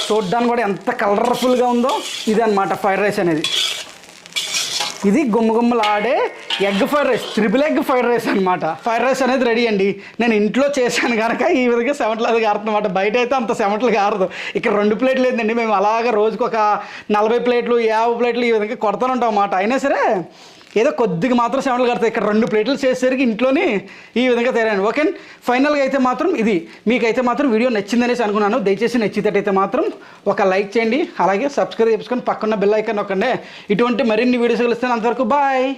చూడడానికి కూడా ఎంత కలర్ఫుల్గా ఉందో ఇది అనమాట ఫ్రైడ్ రైస్ అనేది. ఇది గుమ్మగుమ్మలాడే egg fried rice, triple egg fried rice అనమాట. ఫ్రైడ్ రైస్ అనేది రెడీ అండి. నేను ఇంట్లో చేశాను కనుక ఈ విధంగా సెవెంట్లు అది కారుతుందన్నమాట. బయట అయితే అంత సెవెంట్లు కారదు. ఇక్కడ 2 ప్లేట్లు లేదండి, మేము అలాగ రోజుకు ఒక 40 ప్లేట్లు 50 ప్లేట్లు ఈ విధంగా కొడతాను ఉంటాం అన్నమాట. అయినా సరే ఏదో కొద్దిగా మాత్రం సెవెంట్లు కడతాయి. ఇక్కడ 2 ప్లేట్లు చేసేసరికి ఇంట్లోనే ఈ విధంగా తయారైంది. ఓకే, ఫైనల్గా అయితే మాత్రం ఇది మీకైతే మాత్రం వీడియో నచ్చిందనేసి అనుకున్నాను. దయచేసి నచ్చితేటైతే మాత్రం ఒక లైక్ చేయండి, అలాగే సబ్స్క్రైబ్ చేసుకొని పక్కన బెల్ ఐకాన్ నొక్కండి. ఇటువంటి మరిన్ని వీడియోస్ కలిస్తాను. అంతవరకు బాయ్.